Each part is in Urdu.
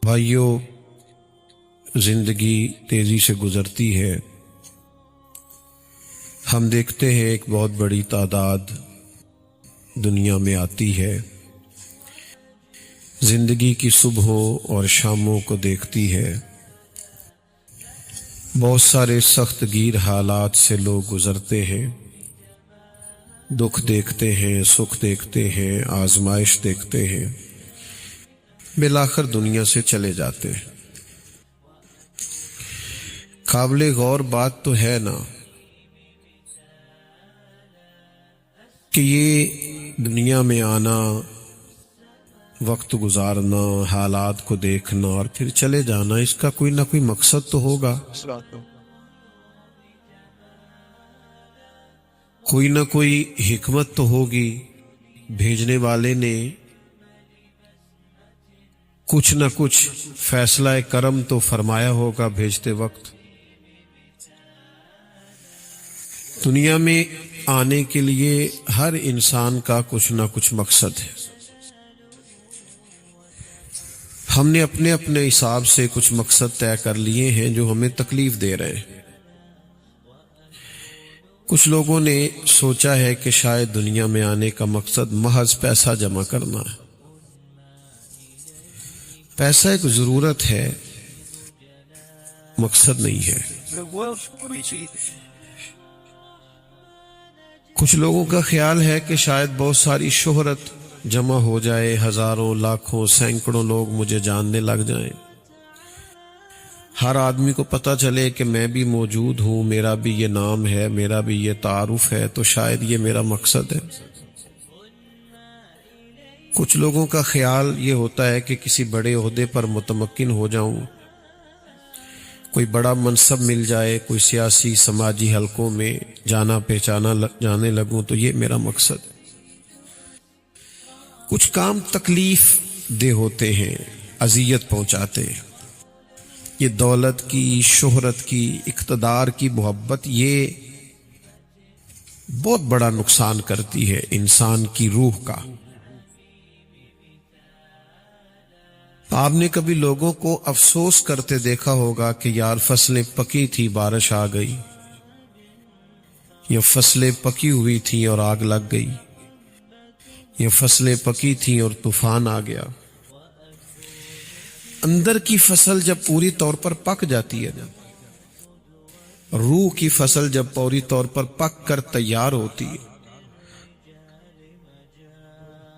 بھائیو، زندگی تیزی سے گزرتی ہے۔ ہم دیکھتے ہیں ایک بہت بڑی تعداد دنیا میں آتی ہے، زندگی کی صبحوں اور شاموں کو دیکھتی ہے۔ بہت سارے سخت گیر حالات سے لوگ گزرتے ہیں، دکھ دیکھتے ہیں، سکھ دیکھتے ہیں، آزمائش دیکھتے ہیں، بالآخر دنیا سے چلے جاتے ہیں۔ قابل غور بات تو ہے نا کہ یہ دنیا میں آنا، وقت گزارنا، حالات کو دیکھنا اور پھر چلے جانا، اس کا کوئی نہ کوئی مقصد تو ہوگا، کوئی نہ کوئی حکمت تو ہوگی۔ بھیجنے والے نے کچھ نہ کچھ فیصلہ کرم تو فرمایا ہوگا بھیجتے وقت۔ دنیا میں آنے کے لیے ہر انسان کا کچھ نہ کچھ مقصد ہے۔ ہم نے اپنے اپنے حساب سے کچھ مقصد طے کر لیے ہیں جو ہمیں تکلیف دے رہے ہیں۔ کچھ لوگوں نے سوچا ہے کہ شاید دنیا میں آنے کا مقصد محض پیسہ جمع کرنا ہے۔ پیسہ ایک ضرورت ہے، مقصد نہیں ہے۔ کچھ لوگوں کا خیال ہے کہ شاید بہت ساری شہرت جمع ہو جائے، ہزاروں، لاکھوں، سینکڑوں لوگ مجھے جاننے لگ جائیں، ہر آدمی کو پتہ چلے کہ میں بھی موجود ہوں، میرا بھی یہ نام ہے، میرا بھی یہ تعارف ہے، تو شاید یہ میرا مقصد ہے۔ کچھ لوگوں کا خیال یہ ہوتا ہے کہ کسی بڑے عہدے پر متمکن ہو جاؤں، کوئی بڑا منصب مل جائے، کوئی سیاسی سماجی حلقوں میں جانا پہچانا جانے لگوں، تو یہ میرا مقصد ہے۔ کچھ کام تکلیف دہ ہوتے ہیں، اذیت پہنچاتے ہیں۔ یہ دولت کی، شہرت کی، اقتدار کی محبت یہ بہت بڑا نقصان کرتی ہے انسان کی روح کا۔ آپ نے کبھی لوگوں کو افسوس کرتے دیکھا ہوگا کہ یار فصلیں پکی تھی، بارش آ گئی، یا فصلیں پکی ہوئی تھیں اور آگ لگ گئی، یا فصلیں پکی تھیں اور طوفان آ گیا۔ اندر کی فصل جب پوری طور پر پک جاتی ہے، روح کی فصل جب پوری طور پر پک کر تیار ہوتی ہے،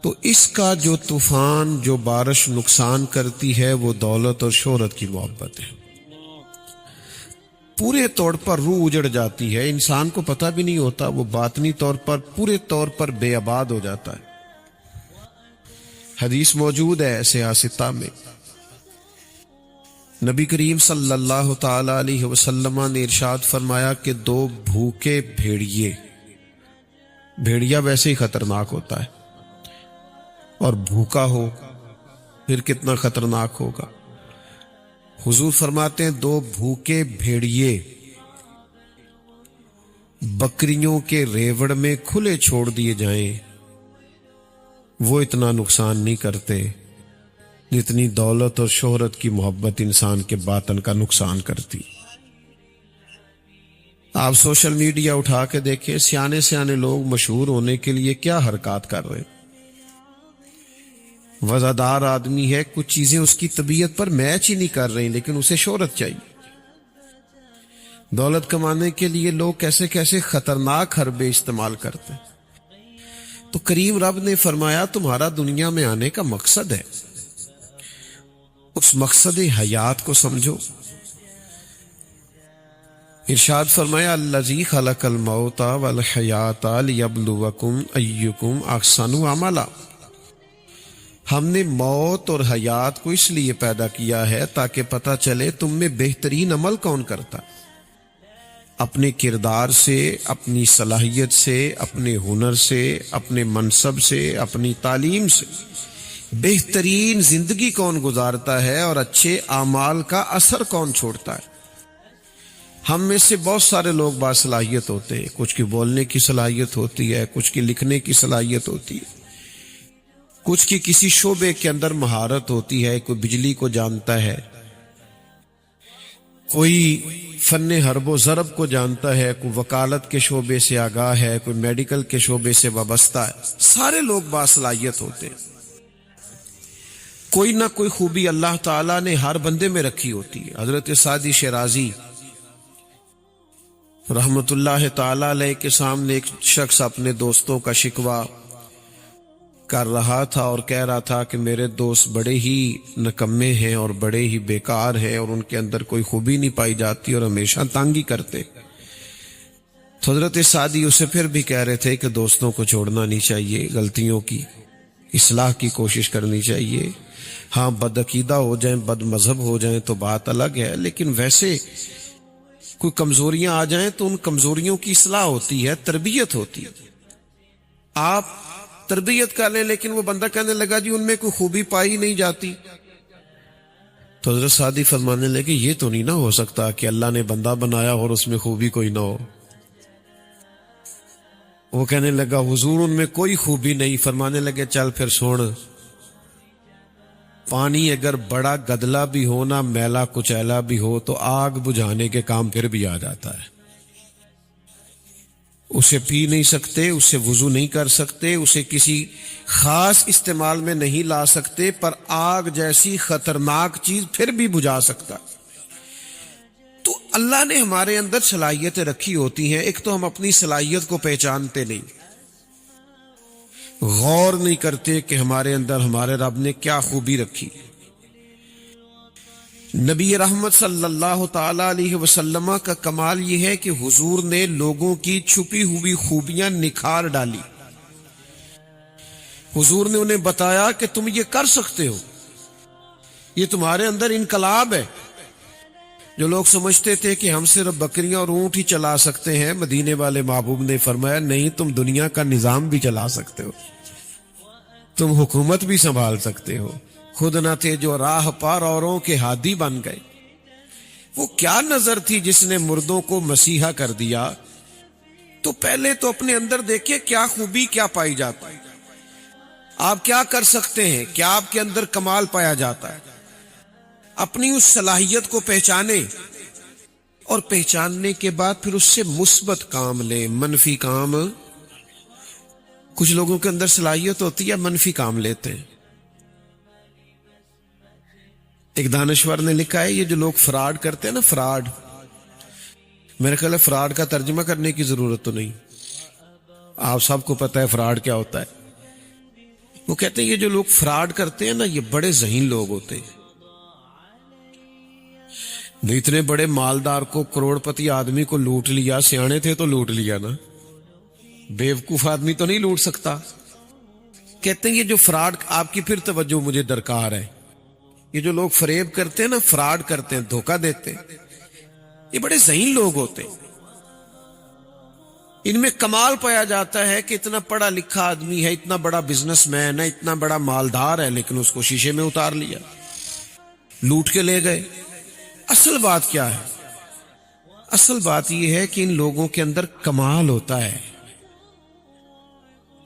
تو اس کا جو طوفان، جو بارش نقصان کرتی ہے، وہ دولت اور شہرت کی محبت ہے۔ پورے طور پر روح اجڑ جاتی ہے، انسان کو پتہ بھی نہیں ہوتا، وہ باطنی طور پر پورے طور پر بے آباد ہو جاتا ہے۔ حدیث موجود ہے سیاستہ میں، نبی کریم صلی اللہ تعالی علیہ وسلم نے ارشاد فرمایا کہ دو بھوکے بھیڑیا ویسے ہی خطرناک ہوتا ہے، اور بھوکا ہو پھر کتنا خطرناک ہوگا۔ حضور فرماتے ہیں دو بھوکے بھیڑیے بکریوں کے ریوڑ میں کھلے چھوڑ دیے جائیں، وہ اتنا نقصان نہیں کرتے جتنی دولت اور شہرت کی محبت انسان کے باطن کا نقصان کرتی۔ آپ سوشل میڈیا اٹھا کے دیکھیں، سیانے سیانے لوگ مشہور ہونے کے لیے کیا حرکات کر رہے ہیں۔ وزادار آدمی ہے، کچھ چیزیں اس کی طبیعت پر میچ ہی نہیں کر رہی، لیکن اسے شہرت چاہیے۔ دولت کمانے کے لیے لوگ کیسے کیسے خطرناک حربے استعمال کرتے ہیں۔ تو کریم رب نے فرمایا تمہارا دنیا میں آنے کا مقصد ہے، اس مقصد حیات کو سمجھو۔ ارشاد فرمایا الذی خلق الموت والحیات لیبلوکم ایکم احسن عملا، ہم نے موت اور حیات کو اس لیے پیدا کیا ہے تاکہ پتہ چلے تم میں بہترین عمل کون کرتا، اپنے کردار سے، اپنی صلاحیت سے، اپنے ہنر سے، اپنے منصب سے، اپنی تعلیم سے بہترین زندگی کون گزارتا ہے، اور اچھے اعمال کا اثر کون چھوڑتا ہے۔ ہم میں سے بہت سارے لوگ باصلاحیت ہوتے ہیں، کچھ کی بولنے کی صلاحیت ہوتی ہے، کچھ کی لکھنے کی صلاحیت ہوتی ہے، کچھ کی کسی شعبے کے اندر مہارت ہوتی ہے، کوئی بجلی کو جانتا ہے، کوئی فن حرب و ضرب کو جانتا ہے، کوئی وکالت کے شعبے سے آگاہ ہے، کوئی میڈیکل کے شعبے سے وابستہ ہے۔ سارے لوگ باصلاحیت ہوتے ہیں، کوئی نہ کوئی خوبی اللہ تعالیٰ نے ہر بندے میں رکھی ہوتی ہے۔ حضرت سعدی شیرازی رحمت اللہ تعالی علیہ کے سامنے ایک شخص اپنے دوستوں کا شکوہ کر رہا تھا اور کہہ رہا تھا کہ میرے دوست بڑے ہی نکمے ہیں اور بڑے ہی بیکار ہیں اور ان کے اندر کوئی خوبی نہیں پائی جاتی اور ہمیشہ تانگی کرتے۔ تو حضرت سعدی اسے پھر بھی کہہ رہے تھے کہ دوستوں کو چھوڑنا نہیں چاہیے، غلطیوں کی اصلاح کی کوشش کرنی چاہیے۔ ہاں بد عقیدہ ہو جائیں، بد مذہب ہو جائیں تو بات الگ ہے، لیکن ویسے کوئی کمزوریاں آ جائیں تو ان کمزوریوں کی اصلاح ہوتی ہے، تربیت ہوتی ہے۔ آپ تربیت کر لیں، لیکن وہ بندہ کہنے لگا جی ان میں کوئی خوبی پائی نہیں جاتی، تو حضرت سعدی فرمانے لگے یہ تو نہیں نہ ہو سکتا کہ اللہ نے بندہ بنایا اور اس میں خوبی کوئی نہ ہو۔ وہ کہنے لگا حضور ان میں کوئی خوبی نہیں۔ فرمانے لگے چل پھر سن، پانی اگر بڑا گدلا بھی ہو نا، میلا کچیلا بھی ہو، تو آگ بجھانے کے کام پھر بھی آ جاتا ہے۔ اسے پی نہیں سکتے، اسے وضو نہیں کر سکتے، اسے کسی خاص استعمال میں نہیں لا سکتے، پر آگ جیسی خطرناک چیز پھر بھی بجھا سکتا۔ تو اللہ نے ہمارے اندر صلاحیتیں رکھی ہوتی ہیں، ایک تو ہم اپنی صلاحیت کو پہچانتے نہیں، غور نہیں کرتے کہ ہمارے اندر ہمارے رب نے کیا خوبی رکھی۔ نبی رحمت صلی اللہ تعالی علیہ وسلم کا کمال یہ ہے کہ حضور نے لوگوں کی چھپی ہوئی خوبیاں نکھار ڈالی۔ حضور نے انہیں بتایا کہ تم یہ کر سکتے ہو، یہ تمہارے اندر انقلاب ہے۔ جو لوگ سمجھتے تھے کہ ہم صرف بکریاں اور اونٹ ہی چلا سکتے ہیں، مدینے والے محبوب نے فرمایا نہیں، تم دنیا کا نظام بھی چلا سکتے ہو، تم حکومت بھی سنبھال سکتے ہو۔ خود نہ تھے جو راہ پار اوروں کے ہادی بن گئے۔ وہ کیا نظر تھی جس نے مردوں کو مسیحا کر دیا؟ تو پہلے تو اپنے اندر دیکھیں کیا خوبی کیا پائی جاتا ہے، آپ کیا کر سکتے ہیں، کیا آپ کے اندر کمال پایا جاتا ہے۔ اپنی اس صلاحیت کو پہچانے اور پہچاننے کے بعد پھر اس سے مثبت کام لیں، منفی کام۔ کچھ لوگوں کے اندر صلاحیت ہوتی ہے منفی کام لیتے ہیں۔ ایک دانشور نے لکھا ہے یہ جو لوگ فراڈ کرتے ہیں نا، فراڈ، میرے خیال ہے فراڈ کا ترجمہ کرنے کی ضرورت تو نہیں، آپ سب کو پتہ ہے فراڈ کیا ہوتا ہے۔ وہ کہتے ہیں یہ جو لوگ فراڈ کرتے ہیں نا، یہ بڑے ذہین لوگ ہوتے ہیں۔ اتنے بڑے مالدار کو، کروڑ پتی آدمی کو لوٹ لیا، سیانے تھے تو لوٹ لیا نا، بیوقوف آدمی تو نہیں لوٹ سکتا۔ کہتے ہیں یہ جو فراڈ، آپ کی پھر توجہ مجھے درکار ہے، یہ جو لوگ فریب کرتے ہیں نا، فراڈ کرتے ہیں، دھوکہ دیتے ہیں، یہ بڑے ذہین لوگ ہوتے ہیں۔ ان میں کمال پایا جاتا ہے کہ اتنا پڑھا لکھا آدمی ہے، اتنا بڑا بزنس مین ہے، اتنا بڑا مالدار ہے، لیکن اس کو شیشے میں اتار لیا، لوٹ کے لے گئے۔ اصل بات کیا ہے؟ اصل بات یہ ہے کہ ان لوگوں کے اندر کمال ہوتا ہے،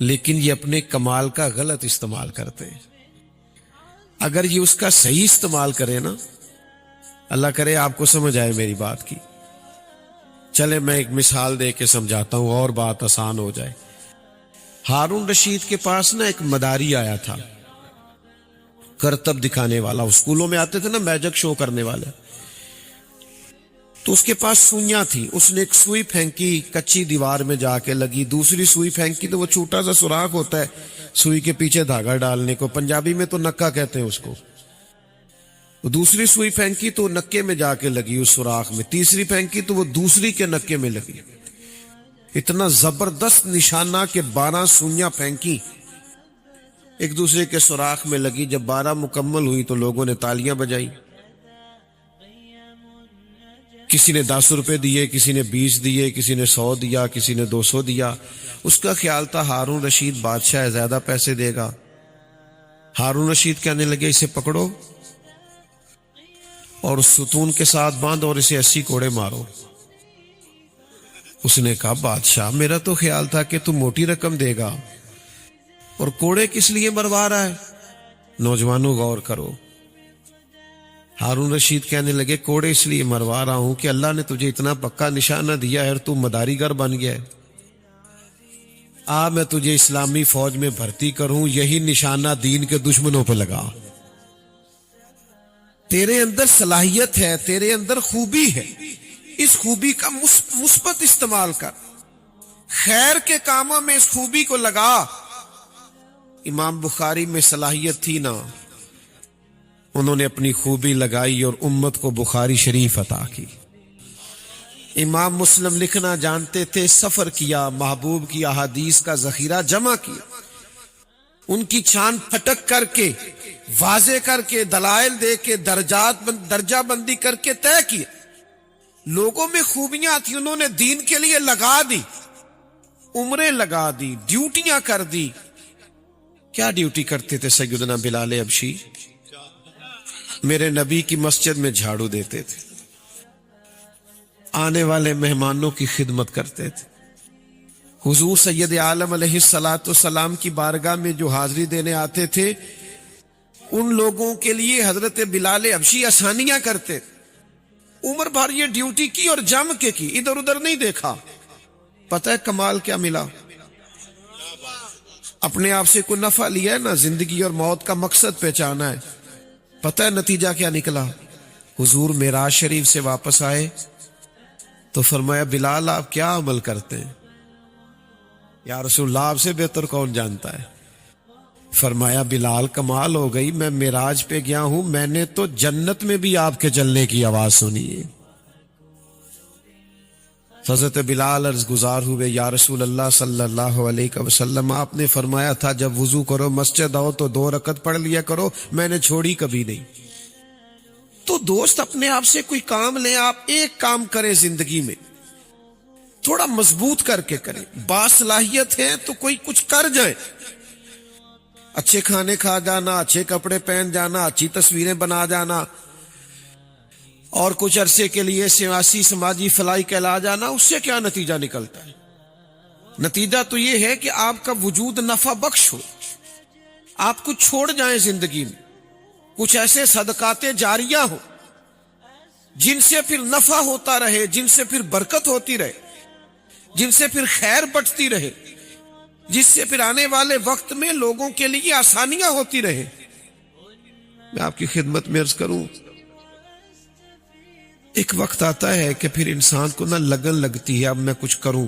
لیکن یہ اپنے کمال کا غلط استعمال کرتے ہیں۔ اگر یہ اس کا صحیح استعمال کرے نا، اللہ کرے آپ کو سمجھ آئے میری بات کی، چلے میں ایک مثال دے کے سمجھاتا ہوں اور بات آسان ہو جائے۔ ہارون رشید کے پاس نا ایک مداری آیا تھا، کرتب دکھانے والا، اسکولوں میں آتے تھے نا میجک شو کرنے والے، تو اس کے پاس سوئیاں تھی، اس نے ایک سوئی پھینکی، کچی دیوار میں جا کے لگی، دوسری سوئی پھینکی تو وہ چھوٹا سا سوراخ ہوتا ہے سوئی کے پیچھے دھاگا ڈالنے کو، پنجابی میں تو نکا کہتے ہیں اس کو، دوسری سوئی پھینکی تو نکے میں جا کے لگی اس سوراخ میں، تیسری پھینکی تو وہ دوسری کے نکے میں لگی، اتنا زبردست نشانہ کہ 12 سوئیاں پھینکی ایک دوسرے کے سوراخ میں لگی۔ جب 12 مکمل ہوئی تو لوگوں نے تالیاں بجائی، کسی نے 10 روپے دیے، کسی نے 20 دیے، کسی نے 100 دیا، کسی نے 200 دیا۔ اس کا خیال تھا ہارون رشید بادشاہ ہے، زیادہ پیسے دے گا۔ ہارون رشید کہنے لگے اسے پکڑو اور اس ستون کے ساتھ باندھ اور اسے 80 کوڑے مارو۔ اس نے کہا بادشاہ میرا تو خیال تھا کہ تو موٹی رقم دے گا، اور کوڑے کس لیے مروا رہا ہے؟ نوجوانوں غور کرو۔ ہارون رشید کہنے لگے کوڑے اس لیے مروا رہا ہوں کہ اللہ نے تجھے اتنا پکا نشانہ دیا ہے اور تو مداری گر بن گیا ہے۔ میں تجھے اسلامی فوج میں بھرتی کروں، یہی نشانہ دین کے دشمنوں پہ لگا۔ تیرے اندر صلاحیت ہے، تیرے اندر خوبی ہے، اس خوبی کا مثبت استعمال کر، خیر کے کاموں میں اس خوبی کو لگا۔ امام بخاری میں صلاحیت تھی نا، انہوں نے اپنی خوبی لگائی اور امت کو بخاری شریف عطا کی۔ امام مسلم لکھنا جانتے تھے، سفر کیا، محبوب کی احادیث کا ذخیرہ جمع کیا، ان کی چھان پھٹک کر کے، واضح کر کے، دلائل دے کے، درجہ بندی کر کے طے کیا۔ لوگوں میں خوبیاں تھیں، انہوں نے دین کے لیے لگا دی، عمریں لگا دی، ڈیوٹیاں کر دی۔ کیا ڈیوٹی کرتے تھے سیدنا بلال حبشی؟ میرے نبی کی مسجد میں جھاڑو دیتے تھے، آنے والے مہمانوں کی خدمت کرتے تھے۔ حضور سید عالم علیہ السلام کی بارگاہ میں جو حاضری دینے آتے تھے، ان لوگوں کے لیے حضرت بلال حبشی آسانیاں کرتے تھے۔ عمر بھر یہ ڈیوٹی کی اور جم کے کی، ادھر ادھر نہیں دیکھا۔ پتہ ہے کمال کیا ملا؟ اپنے آپ سے کوئی نفع لیا ہے نا، زندگی اور موت کا مقصد پہچانا ہے۔ پتہ ہے نتیجہ کیا نکلا؟ حضور معراج شریف سے واپس آئے تو فرمایا بلال آپ کیا عمل کرتے ہیں؟ یا رسول اللہ آپ سے بہتر کون جانتا ہے؟ فرمایا بلال کمال ہو گئی، میں معراج پہ گیا ہوں، میں نے تو جنت میں بھی آپ کے چلنے کی آواز سنی ہے۔ حضرت بلال عرض گزار ہوئے، یا رسول اللہ صلی اللہ علیہ وسلم آپ نے فرمایا تھا جب وضو کرو مسجد آؤ تو 2 رکعت پڑھ لیا کرو، میں نے چھوڑی کبھی نہیں۔ تو دوست اپنے آپ سے کوئی کام لیں، آپ ایک کام کریں زندگی میں، تھوڑا مضبوط کر کے کریں۔ باصلاحیت ہے تو کوئی کچھ کر جائیں، اچھے کھانے کھا جانا، اچھے کپڑے پہن جانا، اچھی تصویریں بنا جانا، اور کچھ عرصے کے لیے سیاسی سماجی فلاحی کہلا جانا، اس سے کیا نتیجہ نکلتا ہے؟ نتیجہ تو یہ ہے کہ آپ کا وجود نفع بخش ہو، آپ کچھ چھوڑ جائیں زندگی میں، کچھ ایسے صدقات جاریہ ہو جن سے پھر نفع ہوتا رہے، جن سے پھر برکت ہوتی رہے، جن سے پھر خیر بٹتی رہے، جس سے پھر آنے والے وقت میں لوگوں کے لیے آسانیاں ہوتی رہے۔ میں آپ کی خدمت میں عرض کروں، ایک وقت آتا ہے کہ پھر انسان کو نہ لگن لگتی ہے اب میں کچھ کروں،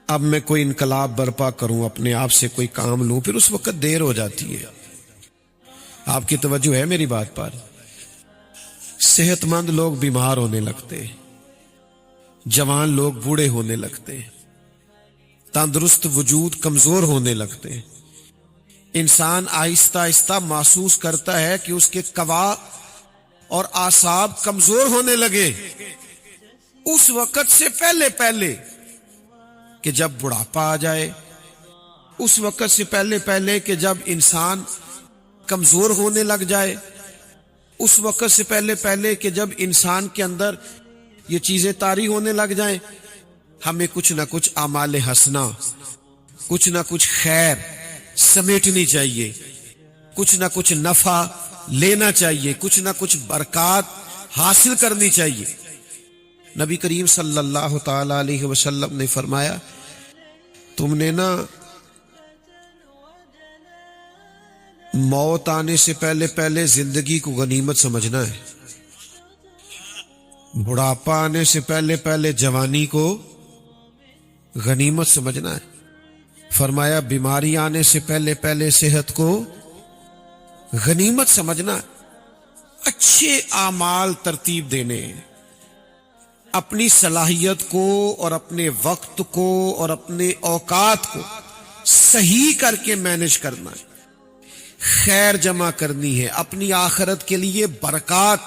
اب میں کوئی انقلاب برپا کروں، اپنے آپ سے کوئی کام لوں، پھر اس وقت دیر ہو جاتی ہے۔ آپ کی توجہ ہے میری بات پر؟ صحت مند لوگ بیمار ہونے لگتے، جوان لوگ بوڑھے ہونے لگتے، تندرست وجود کمزور ہونے لگتے۔ انسان آہستہ آہستہ محسوس کرتا ہے کہ اس کے قوا اور اعصاب کمزور ہونے لگے، اس وقت سے پہلے کہ جب بڑھاپا آ جائے، اس وقت سے پہلے کہ جب انسان کمزور ہونے لگ جائے، اس وقت سے پہلے کہ جب انسان کے اندر یہ چیزیں طاری ہونے لگ جائیں، ہمیں کچھ نہ کچھ اعمال حسنہ، کچھ نہ کچھ خیر سمیٹنی چاہیے، کچھ نہ کچھ نفع لینا چاہیے، کچھ نہ کچھ برکات حاصل کرنی چاہیے۔ نبی کریم صلی اللہ تعالی علیہ وسلم نے فرمایا تم نے نا موت آنے سے پہلے زندگی کو غنیمت سمجھنا ہے، بڑھاپا آنے سے پہلے جوانی کو غنیمت سمجھنا ہے۔ فرمایا بیماری آنے سے پہلے صحت کو غنیمت سمجھنا، اچھے اعمال ترتیب دینے، اپنی صلاحیت کو اور اپنے وقت کو اور اپنے اوقات کو صحیح کر کے مینج کرنا ہے، خیر جمع کرنی ہے، اپنی آخرت کے لیے برکات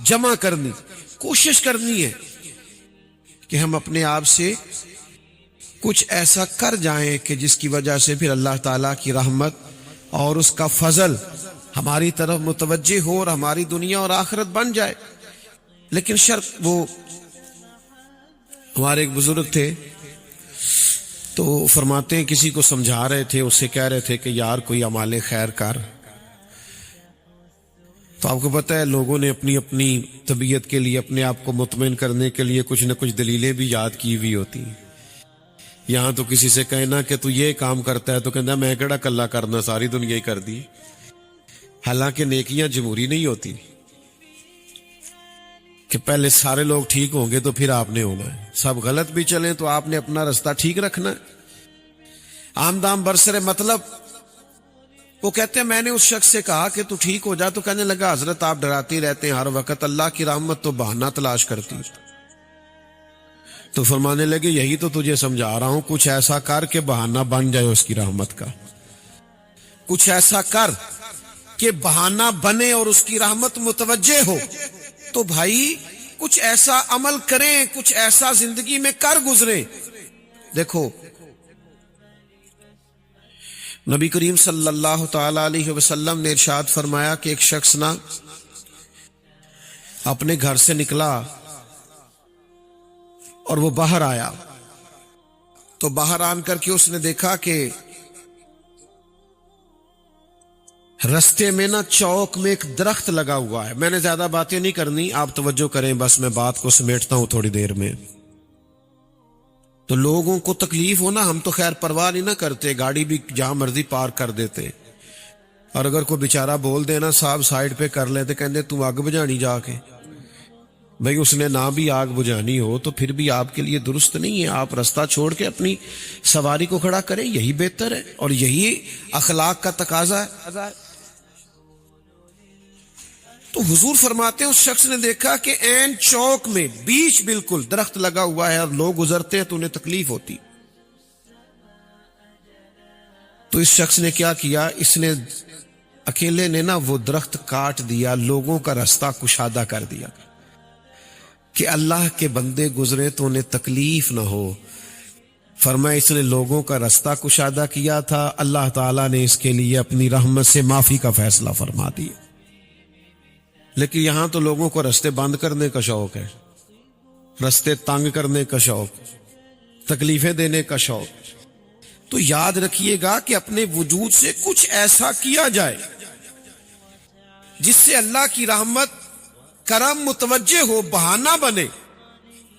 جمع کرنی، کوشش کرنی ہے کہ ہم اپنے آپ سے کچھ ایسا کر جائیں کہ جس کی وجہ سے پھر اللہ تعالیٰ کی رحمت اور اس کا فضل ہماری طرف متوجہ ہو اور ہماری دنیا اور آخرت بن جائے۔ لیکن شرط وہ ہمارے ایک بزرگ تھے تو فرماتے ہیں کسی کو سمجھا رہے تھے، اس سے کہہ رہے تھے کہ یار کوئی اعمال خیر کر. تو آپ کو پتہ ہے لوگوں نے اپنی اپنی طبیعت کے لیے، اپنے آپ کو مطمئن کرنے کے لیے کچھ نہ کچھ دلیلیں بھی یاد کی ہوئی ہوتی ہیں. یہاں تو کسی سے کہنا کہ تو یہ کام کرتا ہے تو کہنا میں کیڑا کلا کرنا، ساری دنیا ہی کر دی. حالانکہ نیکیاں جمہوری نہیں ہوتی کہ پہلے سارے لوگ ٹھیک ہوں گے تو پھر آپ نے ہونا ہے. سب غلط بھی چلیں تو آپ نے اپنا رستہ ٹھیک رکھنا ہے. آمدام برسر مطلب وہ کہتے ہیں میں نے اس شخص سے کہا کہ تو ٹھیک ہو جا، تو کہنے لگا حضرت آپ ڈراتے رہتے ہیں ہر وقت، اللہ کی رحمت تو بہانہ تلاش کرتی. تو فرمانے لگے یہی تو تجھے سمجھا رہا ہوں، کچھ ایسا کر کہ بہانہ بن جائے اس کی رحمت کا. کچھ ایسا کر کہ بہانہ بنے اور اس کی رحمت متوجہ ہو. تو بھائی کچھ ایسا عمل کریں، کچھ ایسا زندگی میں کر گزرے. دیکھو نبی کریم صلی اللہ تعالی علیہ وسلم نے ارشاد فرمایا کہ ایک شخص نا اپنے گھر سے نکلا اور وہ باہر آیا، تو باہر آن کر کے اس نے دیکھا کہ رستے میں نا چوک میں ایک درخت لگا ہوا ہے. میں نے زیادہ باتیں نہیں کرنی، آپ توجہ کریں، بس میں بات کو سمیٹتا ہوں تھوڑی دیر میں. تو لوگوں کو تکلیف ہونا ہم تو خیر پرواہ نہیں نہ کرتے، گاڑی بھی جہاں مرضی پارک کر دیتے. اور اگر کوئی بیچارہ بول دینا صاحب سائیڈ پہ کر لے تو کہتے تو آگ بجھانی جا کے. بھئی اس نے نہ بھی آگ بجھانی ہو تو پھر بھی آپ کے لیے درست نہیں ہے. آپ رستہ چھوڑ کے اپنی سواری کو کھڑا کریں، یہی بہتر ہے اور یہی اخلاق کا تقاضا ہے. تو حضور فرماتے ہیں اس شخص نے دیکھا کہ عین چوک میں بیچ بالکل درخت لگا ہوا ہے اور لوگ گزرتے ہیں تو انہیں تکلیف ہوتی. تو اس شخص نے کیا کیا، اس نے اکیلے نے نا وہ درخت کاٹ دیا، لوگوں کا رستہ کشادہ کر دیا کہ اللہ کے بندے گزرے تو انہیں تکلیف نہ ہو. فرمایا اس نے لوگوں کا رستہ کشادہ کیا تھا، اللہ تعالیٰ نے اس کے لیے اپنی رحمت سے معافی کا فیصلہ فرما دیا. لیکن یہاں تو لوگوں کو رستے بند کرنے کا شوق ہے، رستے تنگ کرنے کا شوق، تکلیفیں دینے کا شوق. تو یاد رکھیے گا کہ اپنے وجود سے کچھ ایسا کیا جائے جس سے اللہ کی رحمت کرم متوجہ ہو، بہانہ بنے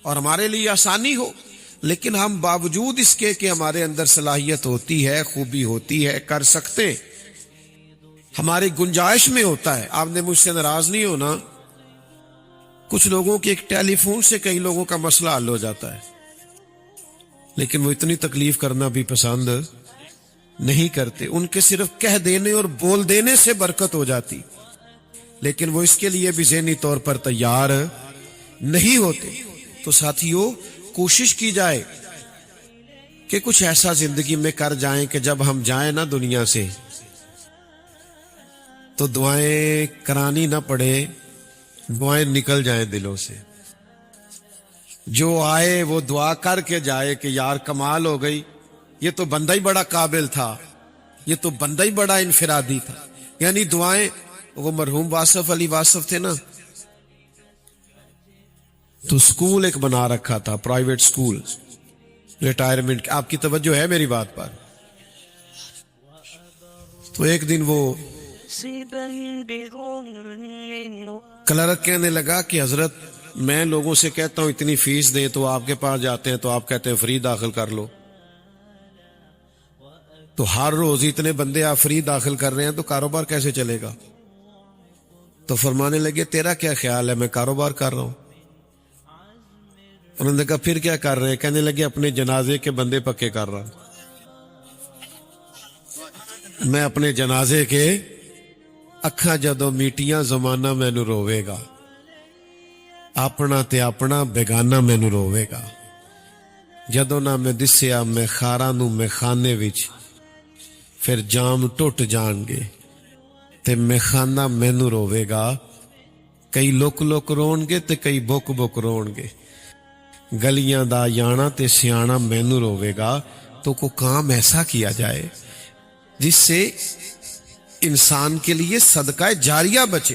اور ہمارے لیے آسانی ہو. لیکن ہم باوجود اس کے کہ ہمارے اندر صلاحیت ہوتی ہے، خوبی ہوتی ہے، کر سکتے ہیں، ہماری گنجائش میں ہوتا ہے. آپ نے مجھ سے ناراض نہیں ہونا، کچھ لوگوں کے ایک ٹیلی فون سے کئی لوگوں کا مسئلہ حل ہو جاتا ہے، لیکن وہ اتنی تکلیف کرنا بھی پسند نہیں کرتے. ان کے صرف کہہ دینے اور بول دینے سے برکت ہو جاتی، لیکن وہ اس کے لیے بھی ذہنی طور پر تیار نہیں ہوتے. تو ساتھیو کوشش کی جائے کہ کچھ ایسا زندگی میں کر جائیں کہ جب ہم جائیں نا دنیا سے تو دعائیں کرانی نہ پڑے، دعائیں نکل جائیں دلوں سے. جو آئے وہ دعا کر کے جائے کہ یار کمال ہو گئی، یہ تو بندہ ہی بڑا قابل تھا، یہ تو بندہ ہی بڑا انفرادی تھا. یعنی دعائیں، وہ مرحوم واصف علی واصف تھے نا، تو سکول ایک بنا رکھا تھا، پرائیویٹ سکول، ریٹائرمنٹ. آپ کی توجہ ہے میری بات پر؟ تو ایک دن وہ کلرک کہنے لگا کہ حضرت میں لوگوں سے کہتا ہوں اتنی فیس دیں تو آپ کے پاس جاتے ہیں تو آپ کہتے ہیں فری داخل کر لو. تو ہر روز اتنے بندے آپ فری داخل کر رہے ہیں تو کاروبار کیسے چلے گا؟ تو فرمانے لگے تیرا کیا خیال ہے؟ میں کاروبار کر رہا ہوں. انہوں نے کہا پھر کیا کر رہے ہیں؟ کہنے لگے اپنے جنازے کے بندے پکے کر رہا ہوں. میں اپنے جنازے کے اکھاں جدوں میٹیاں زمانہ مینوں روے گا، اپنا تے اپنا بیگانہ مینوں روے گا. جدوں نہ میں دسیا میں خاراں نوں میں خانے وچ، پھر جام ٹوٹ جان گے تے میں خانہ مینوں روے گا. کئی لک لک رون گے تے کئی بک بک رون گے، گلیاں دا یانا تے سیانا مینوں روے گا. تو کو کام ایسا کیا جائے جس سے انسان کے لیے صدقہ جاریہ بچے.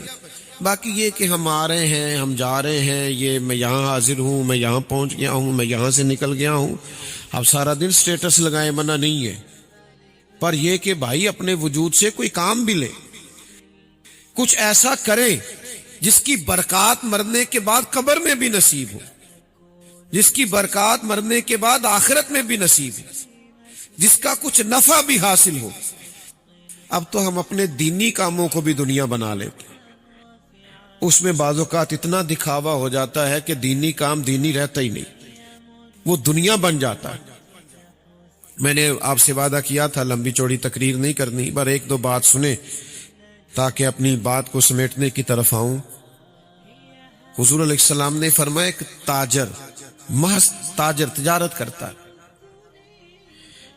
باقی یہ کہ ہم آ رہے ہیں، ہم جا رہے ہیں، یہ میں یہاں حاضر ہوں، میں یہاں پہنچ گیا ہوں، میں یہاں سے نکل گیا ہوں، اب سارا دن سٹیٹس لگائیں منع نہیں ہے، پر یہ کہ بھائی اپنے وجود سے کوئی کام بھی لیں، کچھ ایسا کریں جس کی برکات مرنے کے بعد قبر میں بھی نصیب ہو، جس کی برکات مرنے کے بعد آخرت میں بھی نصیب ہو، جس کا کچھ نفع بھی حاصل ہو۔ اب تو ہم اپنے دینی کاموں کو بھی دنیا بنا لیتے ہیں، اس میں بعض اوقات اتنا دکھاوا ہو جاتا ہے کہ دینی کام دینی رہتا ہی نہیں، وہ دنیا بن جاتا ہے۔ میں نے آپ سے وعدہ کیا تھا لمبی چوڑی تقریر نہیں کرنی، پر ایک دو بات سنیں تاکہ اپنی بات کو سمیٹنے کی طرف آؤں۔ حضور علیہ السلام نے فرمایا ایک تاجر، محض تاجر تجارت کرتا ہے،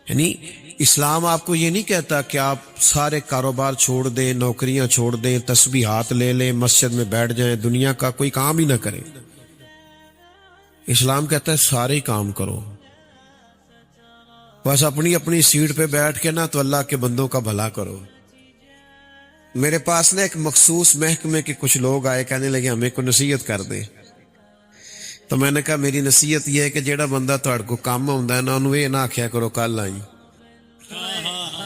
یعنی اسلام آپ کو یہ نہیں کہتا کہ آپ سارے کاروبار چھوڑ دیں، نوکریاں چھوڑ دیں، تسبیحات لے لیں، مسجد میں بیٹھ جائیں، دنیا کا کوئی کام ہی نہ کریں۔ اسلام کہتا ہے سارے کام کرو، بس اپنی اپنی سیٹ پہ بیٹھ کے نا تو اللہ کے بندوں کا بھلا کرو۔ میرے پاس نا ایک مخصوص محکمے کے کچھ لوگ آئے، کہنے لگے ہمیں کو نصیحت کر دیں، تو میں نے کہا میری نصیحت یہ ہے کہ جیڑا بندہ تہاڈے کو کام ہوندا ہے نا انہوں یہ نہ آکھیا کرو کل آئی،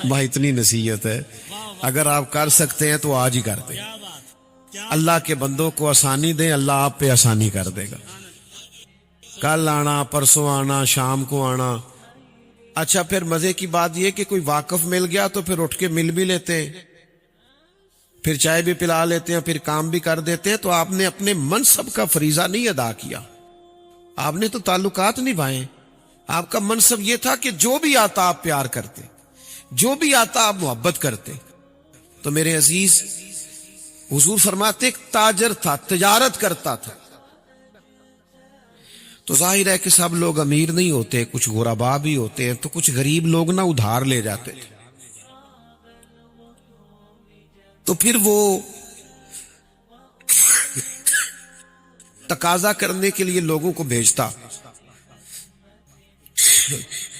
بھائی اتنی نصیحت ہے، اگر آپ کر سکتے ہیں تو آج ہی کر دیں۔ اللہ کے بندوں کو آسانی دیں، اللہ آپ پہ آسانی کر دے گا۔ کل آنا، پرسوں آنا، شام کو آنا۔ اچھا پھر مزے کی بات یہ کہ کوئی واقف مل گیا تو پھر اٹھ کے مل بھی لیتے ہیں، پھر چائے بھی پلا لیتے ہیں، پھر کام بھی کر دیتے ہیں۔ تو آپ نے اپنے منصب کا فریضہ نہیں ادا کیا، آپ نے تو تعلقات نبھائے۔ آپ کا منصب یہ تھا کہ جو بھی آتا آپ پیار کرتے، جو بھی آتا آپ محبت کرتے۔ تو میرے عزیز، حضور فرماتے ایک تاجر تھا، تجارت کرتا تھا۔ تو ظاہر ہے کہ سب لوگ امیر نہیں ہوتے، کچھ غربا بھی ہوتے ہیں، تو کچھ غریب لوگ نہ ادھار لے جاتے تھے۔ تو پھر وہ تقاضا کرنے کے لیے لوگوں کو بھیجتا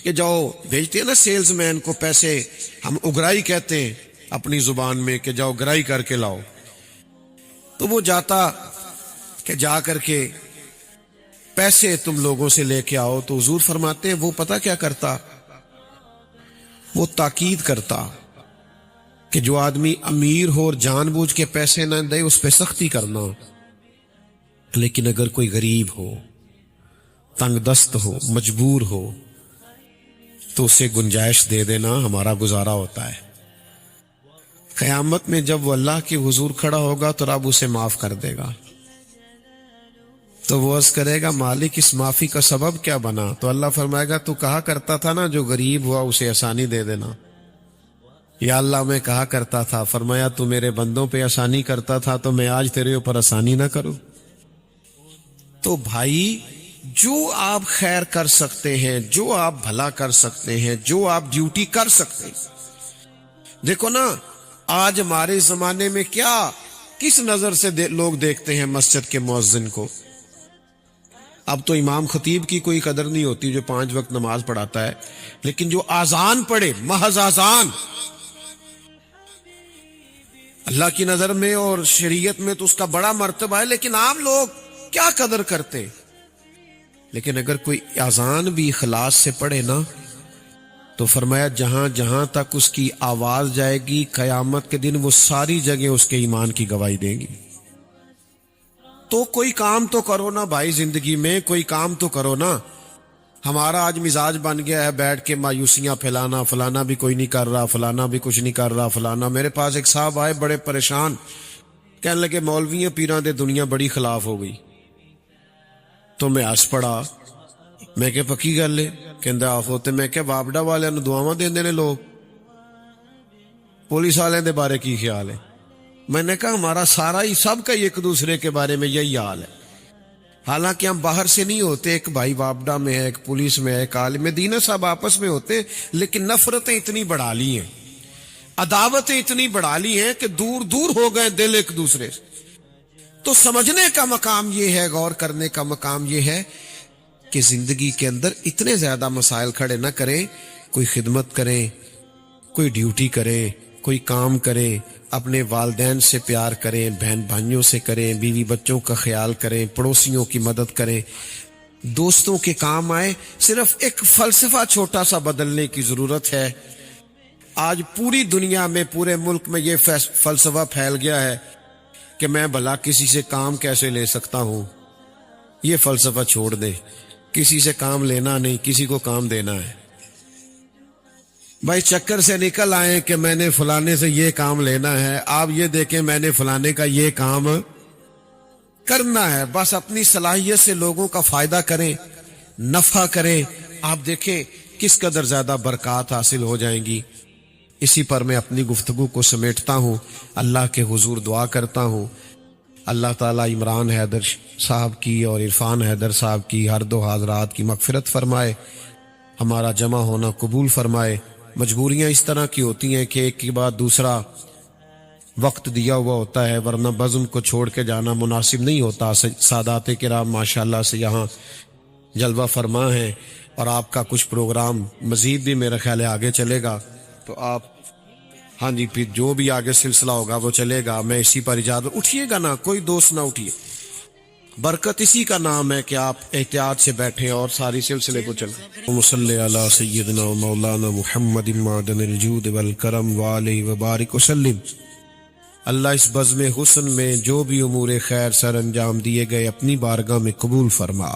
کہ جاؤ، بھیجتے ہیں نا سیلز مین کو پیسے، ہم اگرائی کہتے ہیں اپنی زبان میں، کہ جاؤ گرائی کر کے لاؤ۔ تو وہ جاتا کہ جا کر کے پیسے تم لوگوں سے لے کے آؤ۔ تو حضور فرماتے ہیں وہ پتہ کیا کرتا، وہ تاکید کرتا کہ جو آدمی امیر ہو اور جان بوجھ کے پیسے نہ دے اس پہ سختی کرنا، لیکن اگر کوئی غریب ہو، تنگ دست ہو، مجبور ہو تو اسے گنجائش دے دینا، ہمارا گزارا ہوتا ہے۔ قیامت میں جب وہ اللہ کے حضور کھڑا ہوگا تو رب اسے معاف کر دے گا۔ تو وہ عرض کرے گا مالک اس معافی کا سبب کیا بنا؟ تو اللہ فرمائے گا تو کہا کرتا تھا نا جو غریب ہوا اسے آسانی دے دینا۔ یا اللہ میں کہا کرتا تھا، فرمایا تو میرے بندوں پہ آسانی کرتا تھا تو میں آج تیرے اوپر آسانی نہ کروں؟ تو بھائی جو آپ خیر کر سکتے ہیں، جو آپ بھلا کر سکتے ہیں، جو آپ ڈیوٹی کر سکتے ہیں۔ دیکھو نا آج ہمارے زمانے میں کیا کس نظر سے لوگ دیکھتے ہیں مسجد کے مؤذن کو۔ اب تو امام خطیب کی کوئی قدر نہیں ہوتی جو 5 وقت نماز پڑھاتا ہے، لیکن جو آذان پڑھے، محض آذان، اللہ کی نظر میں اور شریعت میں تو اس کا بڑا مرتبہ ہے، لیکن عام لوگ کیا قدر کرتے۔ لیکن اگر کوئی اذان بھی اخلاص سے پڑھے نا تو فرمایا جہاں جہاں تک اس کی آواز جائے گی قیامت کے دن وہ ساری جگہ اس کے ایمان کی گواہی دیں گی۔ تو کوئی کام تو کرو نا بھائی، زندگی میں کوئی کام تو کرو نا۔ ہمارا آج مزاج بن گیا ہے بیٹھ کے مایوسیاں پھیلانا، فلانا بھی کوئی نہیں کر رہا، فلانا بھی کچھ نہیں کر رہا، فلانا۔ میرے پاس ایک صاحب آئے بڑے پریشان، کہنے لگے مولویاں پیراں دے دنیا بڑی خلاف ہو گئی۔ تو میں ہس پڑا، میں کہ پکی گل ہے، کہندا آہو۔ تے میں کہ واپڈا والے نو دعاواں دیندے نے لوگ، پولیس والے دے بارے کی خیال ہے؟ میں نے کہا ہمارا سارا ہی سب کا ایک دوسرے کے بارے میں یہی حال ہے، حالانکہ ہم باہر سے نہیں ہوتے، ایک بھائی واپڈا میں ہے، ایک پولیس میں ہے، ایک عالم دین صاحب آپس میں ہوتے، لیکن نفرتیں اتنی بڑھا لی ہیں، عداوتیں اتنی بڑھا لی ہیں کہ دور دور ہو گئے دل ایک دوسرے سے۔ تو سمجھنے کا مقام یہ ہے، غور کرنے کا مقام یہ ہے کہ زندگی کے اندر اتنے زیادہ مسائل کھڑے نہ کریں، کوئی خدمت کریں، کوئی ڈیوٹی کریں، کوئی کام کریں، اپنے والدین سے پیار کریں، بہن بھائیوں سے کریں، بیوی بچوں کا خیال کریں، پڑوسیوں کی مدد کریں، دوستوں کے کام آئے۔ صرف ایک فلسفہ چھوٹا سا بدلنے کی ضرورت ہے۔ آج پوری دنیا میں، پورے ملک میں یہ فلسفہ پھیل گیا ہے کہ میں بھلا کسی سے کام کیسے لے سکتا ہوں۔ یہ فلسفہ چھوڑ دے، کسی سے کام لینا نہیں، کسی کو کام دینا ہے۔ بھائی چکر سے نکل آئے کہ میں نے فلانے سے یہ کام لینا ہے، آپ یہ دیکھیں میں نے فلانے کا یہ کام کرنا ہے۔ بس اپنی صلاحیت سے لوگوں کا فائدہ کریں، نفع کریں، آپ دیکھیں کس قدر زیادہ برکات حاصل ہو جائیں گی۔ اسی پر میں اپنی گفتگو کو سمیٹتا ہوں، اللہ کے حضور دعا کرتا ہوں اللہ تعالیٰ عمران حیدر صاحب کی اور عرفان حیدر صاحب کی، ہر دو حضرات کی مغفرت فرمائے، ہمارا جمع ہونا قبول فرمائے۔ مجبوریاں اس طرح کی ہوتی ہیں کہ ایک کے بعد دوسرا وقت دیا ہوا ہوتا ہے، ورنہ بزم کو چھوڑ کے جانا مناسب نہیں ہوتا۔ سادات کرام ماشاءاللہ سے یہاں جلوہ فرما ہے، اور آپ کا کچھ پروگرام مزید بھی میرا خیال ہے آگے چلے گا، تو آپ ہاں جی پھر جو بھی آگے سلسلہ ہوگا وہ چلے گا۔ میں اسی پر اجازت، اٹھیے گا نا، کوئی دوست نہ اٹھیے، برکت اسی کا نام ہے کہ آپ احتیاط سے بیٹھیں اور ساری سلسلے کو چلیں۔ صلی علی سیدنا و مولانا محمد معدن الجود والکرم وآلہ وبارک وسلم۔ اللہ اس بزم حسن میں جو بھی امور خیر سر انجام دیے گئے اپنی بارگاہ میں قبول فرما۔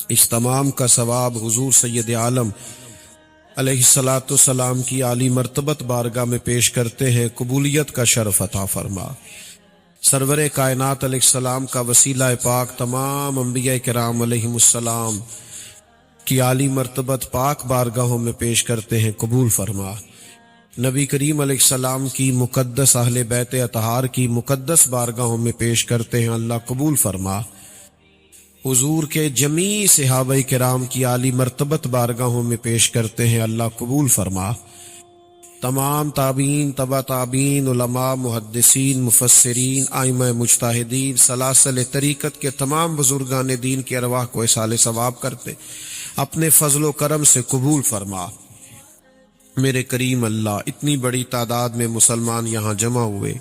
اس تمام کا ثواب حضور سید عالم علیہ الصلاۃ والسلام کی عالی مرتبت بارگاہ میں پیش کرتے ہیں، قبولیت کا شرف عطا فرما۔ سرور کائنات علیہ السلام کا وسیلہ پاک تمام انبیاء کرام علیہم السلام کی عالی مرتبت پاک بارگاہوں میں پیش کرتے ہیں، قبول فرما۔ نبی کریم علیہ السلام کی مقدس اہل بیت اطہار کی مقدس بارگاہوں میں پیش کرتے ہیں، اللہ قبول فرما۔ حضور کے جمیع صحابہ کرام کی عالی مرتبت بارگاہوں میں پیش کرتے ہیں، اللہ قبول فرما۔ تمام تابعین، تبع تابعین، علماء، محدثین، مفسرین، ائمہ مجتہدین، سلاسل طریقت کے تمام بزرگان دین کی ارواح کو اصال ثواب کرتے اپنے فضل و کرم سے قبول فرما۔ میرے کریم اللہ، اتنی بڑی تعداد میں مسلمان یہاں جمع ہوئے،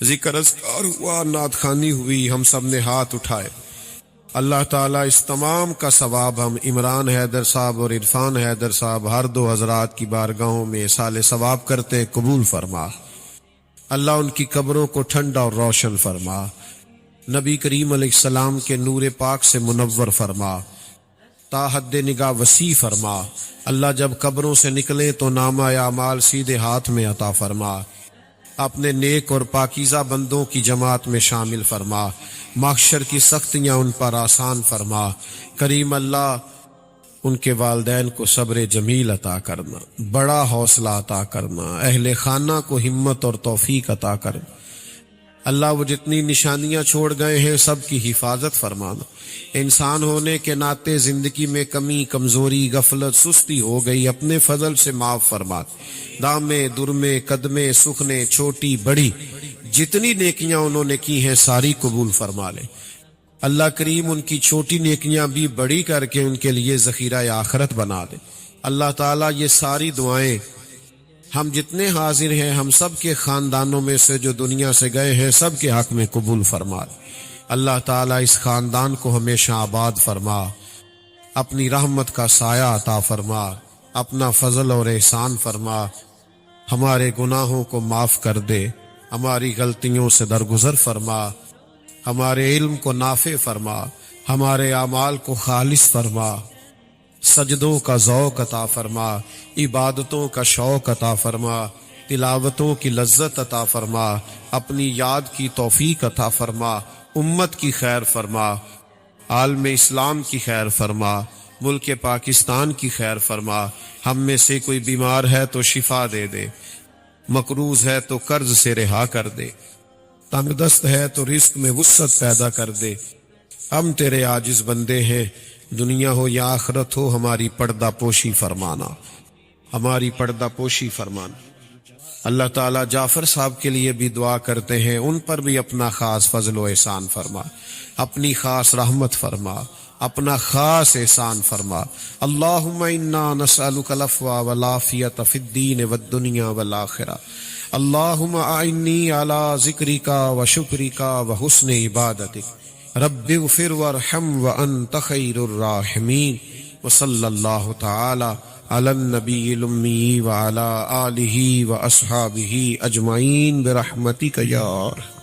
ذکر اذکار ہوا، نعت خوانی ہوئی، ہم سب نے ہاتھ اٹھائے، اللہ تعالیٰ اس تمام کا ثواب ہم عمران حیدر صاحب اور عرفان حیدر صاحب ہر دو حضرات کی بارگاہوں میں اصال ثواب کرتے قبول فرما۔ اللہ ان کی قبروں کو ٹھنڈا اور روشن فرما، نبی کریم علیہ السلام کے نور پاک سے منور فرما، تا حد نگاہ وسیع فرما۔ اللہ جب قبروں سے نکلیں تو نامہ اعمال سیدھے ہاتھ میں عطا فرما، اپنے نیک اور پاکیزہ بندوں کی جماعت میں شامل فرما، محشر کی سختیاں ان پر آسان فرما۔ کریم اللہ، ان کے والدین کو صبر جمیل عطا کرنا، بڑا حوصلہ عطا کرنا، اہل خانہ کو ہمت اور توفیق عطا کرنا۔ اللہ وہ جتنی نشانیاں چھوڑ گئے ہیں سب کی حفاظت فرمانا۔ انسان ہونے کے ناطے زندگی میں کمی، کمزوری، غفلت، سستی ہو گئی، اپنے فضل سے معاف فرما۔ دامے، درمے، قدمے، سکھنے، چھوٹی بڑی جتنی نیکیاں انہوں نے کی ہیں ساری قبول فرما لے۔ اللہ کریم ان کی چھوٹی نیکیاں بھی بڑی کر کے ان کے لیے ذخیرہ آخرت بنا دے۔ اللہ تعالیٰ یہ ساری دعائیں ہم جتنے حاضر ہیں، ہم سب کے خاندانوں میں سے جو دنیا سے گئے ہیں سب کے حق میں قبول فرما دے۔ اللہ تعالیٰ اس خاندان کو ہمیشہ آباد فرما، اپنی رحمت کا سایہ عطا فرما، اپنا فضل اور احسان فرما، ہمارے گناہوں کو معاف کر دے، ہماری غلطیوں سے درگزر فرما، ہمارے علم کو نافع فرما، ہمارے اعمال کو خالص فرما، سجدوں کا ذوق عطا فرما، عبادتوں کا شوق عطا فرما، تلاوتوں کی لذت عطا فرما، اپنی یاد کی توفیق عطا فرما، امت کی خیر فرما، عالم اسلام کی خیر فرما، ملک پاکستان کی خیر فرما۔ ہم میں سے کوئی بیمار ہے تو شفا دے دے، مقروض ہے تو قرض سے رہا کر دے، تنگ دست ہے تو رزق میں وسعت پیدا کر دے۔ ہم تیرے عاجز بندے ہیں، دنیا ہو یا آخرت ہو ہماری پردہ پوشی فرمانا، ہماری پردہ پوشی فرمانا۔ اللہ تعالیٰ جعفر صاحب کے لیے بھی دعا کرتے ہیں، ان پر بھی اپنا خاص فضل و احسان فرما، اپنی خاص رحمت فرما، اپنا خاص احسان فرما۔ اللہم انا نسألک العفو والعافیۃ فی الدین والدنیا والآخرہ۔ اللہم اعنی علی ذکرک وشکرک وحسن عبادتک۔ رب اغفر وارحم وانت خیر الراحمین۔ وصلی اللہ تعالی علی النبی الامی وعلی آلہ واصحابہ اجمعین برحمتک یا ارحم۔